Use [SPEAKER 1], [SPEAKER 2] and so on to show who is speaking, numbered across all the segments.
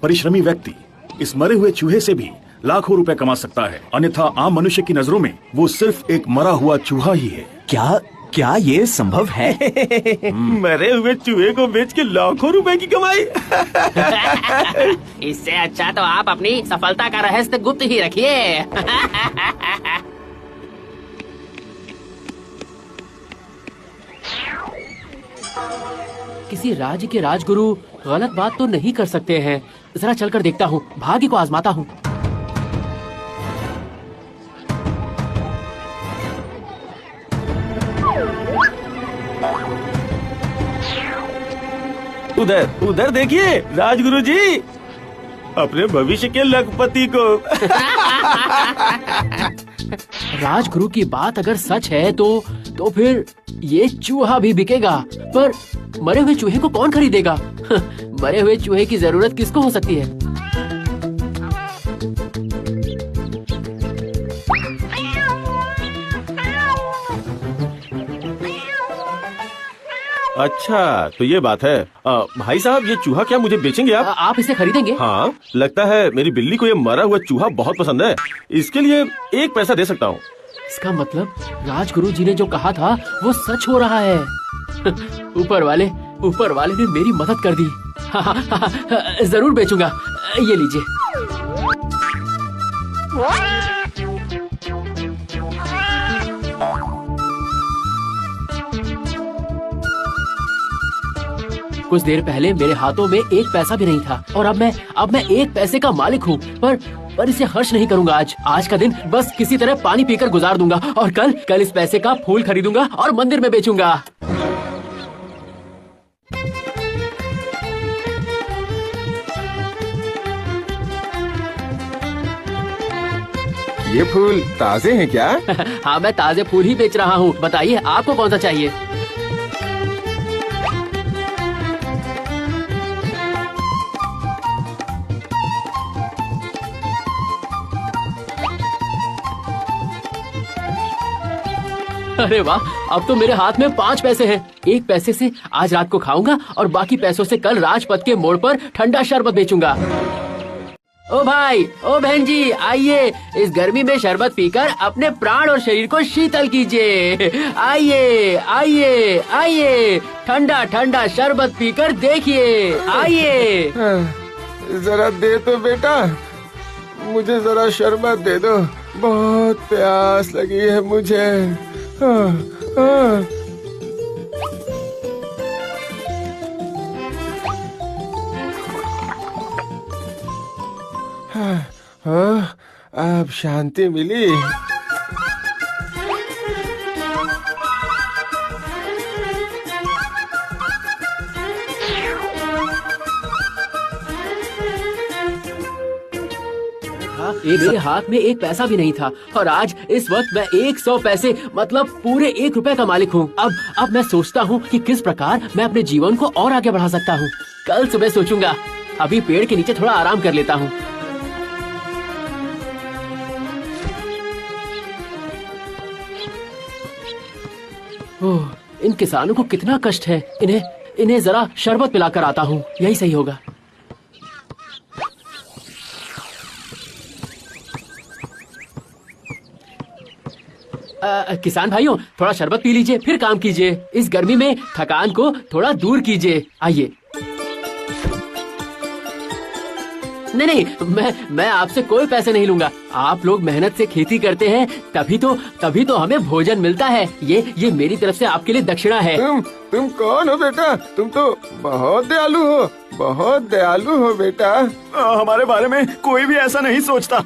[SPEAKER 1] परिश्रमी व्यक्ति इस मरे हुए चूहे से भी लाखों रुपए कमा सकता है, अन्यथा आम मनुष्य की नजरों में वो सिर्फ एक मरा हुआ चूहा ही है।
[SPEAKER 2] क्या क्या ये संभव है?
[SPEAKER 3] मरे हुए चूहे को बेच के लाखों रुपए की कमाई।
[SPEAKER 4] इससे अच्छा तो आप अपनी सफलता का रहस्य गुप्त ही रखिए। किसी राज्य के राजगुरु गलत बात तो नहीं कर सकते हैं। जरा चलकर देखता हूँ, भाग्य को आजमाता हूँ।
[SPEAKER 3] उधर उधर देखिए राजगुरु जी, अपने भविष्य के लखपति को।
[SPEAKER 4] राजगुरु की बात अगर सच है तो फिर ये चूहा भी बिकेगा। पर मरे हुए चूहे को कौन खरीदेगा? मरे हुए चूहे की जरूरत किसको हो सकती है?
[SPEAKER 3] अच्छा तो ये बात है। भाई साहब, ये चूहा क्या मुझे बेचेंगे आप?
[SPEAKER 4] आप इसे खरीदेंगे?
[SPEAKER 3] हाँ, लगता है मेरी बिल्ली को ये मरा हुआ चूहा बहुत पसंद है। इसके लिए 1 पैसा दे सकता हूँ।
[SPEAKER 4] इसका मतलब राजगुरु जी ने जो कहा था वो सच हो रहा है। ऊपर वाले ने मेरी मदद कर दी। जरूर बेचूंगा। ये लीजिए। कुछ देर पहले मेरे हाथों में 1 पैसा भी नहीं था और अब मैं 1 पैसे का मालिक हूँ। पर इसे खर्च नहीं करूंगा। आज का दिन बस किसी तरह पानी पीकर गुजार दूंगा और कल इस पैसे का फूल खरीदूंगा और मंदिर में बेचूंगा।
[SPEAKER 3] ये फूल ताजे हैं क्या?
[SPEAKER 4] हाँ, मैं ताजे फूल ही बेच रहा हूँ। बताइए आपको कौन सा चाहिए? अरे वाह, अब तो मेरे हाथ में 5 पैसे हैं। 1 पैसे से आज रात को खाऊंगा और बाकी पैसों से कल राजपथ के मोड़ पर ठंडा शरबत बेचूंगा। ओ भाई, ओ बहन जी, आइए इस गर्मी में शरबत पीकर अपने प्राण और शरीर को शीतल कीजिए। आइए आइए आइए, ठंडा ठंडा शरबत पीकर देखिए। आइए।
[SPEAKER 3] जरा दे तो बेटा, मुझे जरा शरबत दे दो, बहुत प्यास लगी है मुझे। अब शांति मिली।
[SPEAKER 4] मेरे हाथ में 1 पैसा भी नहीं था और आज इस वक्त मैं 100 पैसे मतलब पूरे 1 रुपए का मालिक हूँ। अब मैं सोचता हूँ कि किस प्रकार मैं अपने जीवन को और आगे बढ़ा सकता हूँ। कल सुबह सोचूंगा। अभी पेड़ के नीचे थोड़ा आराम कर लेता हूँ। ओह, इन किसानों को कितना कष्ट है। इन्हें जरा शरबत पिलाकर आता हूँ, यही सही होगा। किसान भाइयों, थोड़ा शरबत पी लीजिए, फिर काम कीजिए। इस गर्मी में थकान को थोड़ा दूर कीजिए। आइए। नहीं, मैं आपसे कोई पैसे नहीं लूंगा। आप लोग मेहनत से खेती करते हैं, तभी तो हमें भोजन मिलता है। ये मेरी तरफ से आपके लिए दक्षिणा है।
[SPEAKER 3] तुम कौन हो बेटा? तुम तो बहुत दयालु हो, बहुत दयालु हो बेटा।
[SPEAKER 1] हमारे बारे में कोई भी ऐसा नहीं सोचता।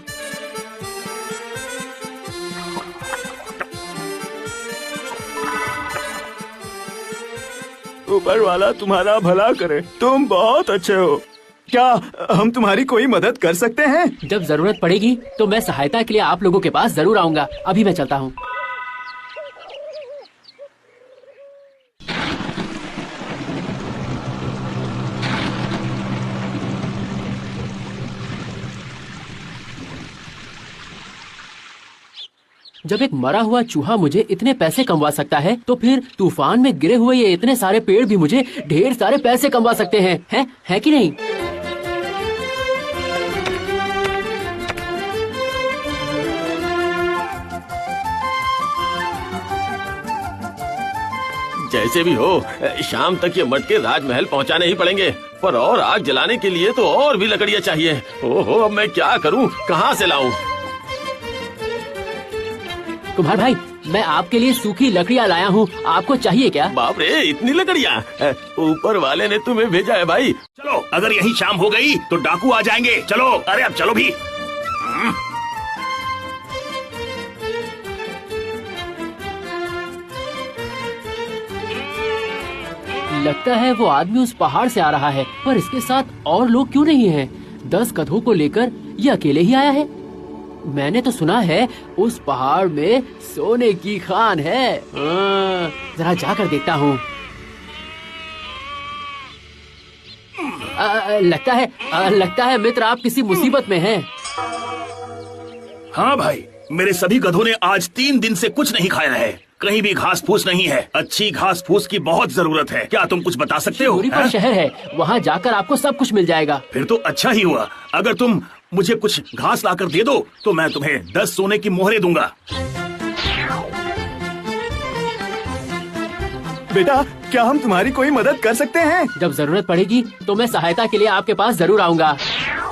[SPEAKER 1] ऊपर वाला तुम्हारा भला करे, तुम बहुत अच्छे हो। क्या हम तुम्हारी कोई मदद कर सकते हैं?
[SPEAKER 4] जब जरूरत पड़ेगी तो मैं सहायता के लिए आप लोगों के पास जरूर आऊंगा। अभी मैं चलता हूँ। जब एक मरा हुआ चूहा मुझे इतने पैसे कमवा सकता है, तो फिर तूफान में गिरे हुए ये इतने सारे पेड़ भी मुझे ढेर सारे पैसे कमवा सकते हैं, है कि नहीं?
[SPEAKER 5] जैसे भी हो शाम तक ये मटके राजमहल पहुंचाने ही पड़ेंगे। पर और आग जलाने के लिए तो और भी लकड़ियाँ चाहिए। ओहो, अब मैं क्या करूं, कहाँ से लाऊं?
[SPEAKER 4] कुम्हार भाई, मैं आपके लिए सूखी लकड़ियाँ लाया हूँ, आपको चाहिए क्या?
[SPEAKER 5] बाप रे, इतनी लकड़ियाँ! ऊपर वाले ने तुम्हें भेजा है भाई।
[SPEAKER 1] चलो, अगर यही शाम हो गई तो डाकू आ जाएंगे। चलो, अरे अब चलो भी।
[SPEAKER 4] लगता है वो आदमी उस पहाड़ से आ रहा है, पर इसके साथ और लोग क्यों नहीं हैं? 10 गधों को लेकर ये अकेले ही आया है। मैंने तो सुना है उस पहाड़ में सोने की खान है। जरा जाकर देखता हूँ। लगता है मित्र आप किसी मुसीबत में हैं।
[SPEAKER 1] हाँ भाई, मेरे सभी गधों ने आज 3 दिन से कुछ नहीं खाया है। कहीं भी घास फूस नहीं है। अच्छी घास फूस की बहुत जरूरत है। क्या तुम कुछ बता सकते हो?
[SPEAKER 4] दूरी पर शहर है, वहाँ जाकर आपको सब कुछ मिल जाएगा।
[SPEAKER 1] फिर तो अच्छा ही हुआ। अगर तुम मुझे कुछ घास लाकर दे दो तो मैं तुम्हें 10 सोने की मोहरें दूंगा।
[SPEAKER 2] बेटा, क्या हम तुम्हारी कोई मदद कर सकते हैं?
[SPEAKER 4] जब जरूरत पड़ेगी तो मैं सहायता के लिए आपके पास जरूर आऊंगा।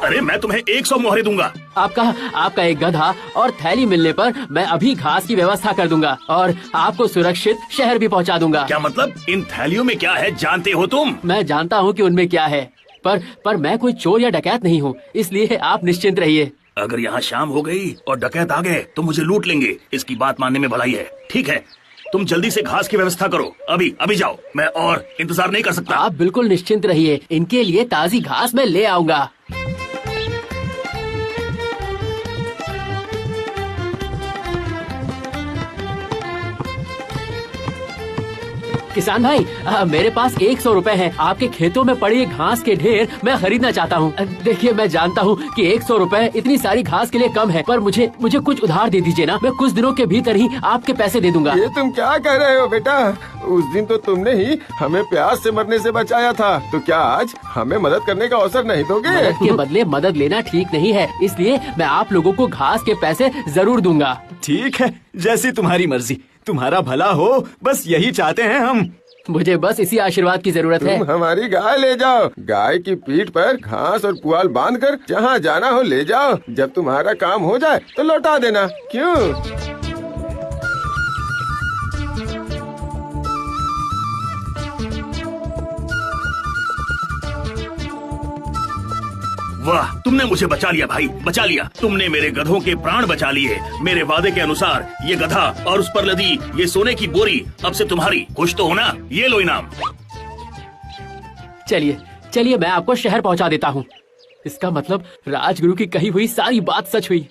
[SPEAKER 1] अरे मैं तुम्हें 100 मोहरें दूंगा।
[SPEAKER 4] आपका एक गधा और थैली मिलने पर मैं अभी घास की व्यवस्था कर दूंगा और आपको सुरक्षित शहर भी पहुंचा दूंगा।
[SPEAKER 1] क्या मतलब? इन थैलियों में क्या है जानते हो तुम?
[SPEAKER 4] मैं जानता हूं कि उनमें क्या है, पर मैं कोई चोर या डकैत नहीं हूं, इसलिए आप निश्चिंत रहिए।
[SPEAKER 1] अगर यहाँ शाम हो गई और डकैत आ गए तो मुझे लूट लेंगे। इसकी बात मानने में भलाई है। ठीक है, तुम जल्दी से घास की व्यवस्था करो। अभी जाओ, मैं और इंतजार नहीं कर सकता।
[SPEAKER 4] आप बिल्कुल निश्चिंत रहिए, इनके लिए ताजी घास मैं ले आऊंगा। किसान भाई, मेरे पास 100 रुपए हैं। आपके खेतों में पड़ी घास के ढेर मैं खरीदना चाहता हूँ। देखिए, मैं जानता हूँ कि 100 रुपए इतनी सारी घास के लिए कम है, पर मुझे कुछ उधार दे दीजिए ना। मैं कुछ दिनों के भीतर ही आपके पैसे दे दूंगा।
[SPEAKER 3] ये तुम क्या कह रहे हो बेटा? उस दिन तो तुमने ही हमें प्यास से मरने से बचाया था, तो क्या आज हमें मदद करने का अवसर नहीं दोगे?
[SPEAKER 4] मदद के बदले मदद लेना ठीक नहीं है, इसलिए मैं आप लोगों को घास के पैसे जरूर दूंगा।
[SPEAKER 2] ठीक है, जैसी तुम्हारी मर्जी। तुम्हारा भला हो, बस यही चाहते हैं हम।
[SPEAKER 4] मुझे बस इसी आशीर्वाद की जरूरत है।
[SPEAKER 3] तुम हमारी गाय ले जाओ। गाय की पीठ पर घास और पुआल बांधकर जहाँ जाना हो ले जाओ। जब तुम्हारा काम हो जाए तो लौटा देना। क्यों?
[SPEAKER 1] वाह, तुमने मुझे बचा लिया भाई, बचा लिया। तुमने मेरे गधों के प्राण बचा लिए। मेरे वादे के अनुसार ये गधा और उस पर लदी ये सोने की बोरी अब से तुम्हारी। खुश तो हो ना? ये लो इनाम।
[SPEAKER 4] चलिए मैं आपको शहर पहुंचा देता हूँ। इसका मतलब राजगुरु की कही हुई सारी बात सच हुई।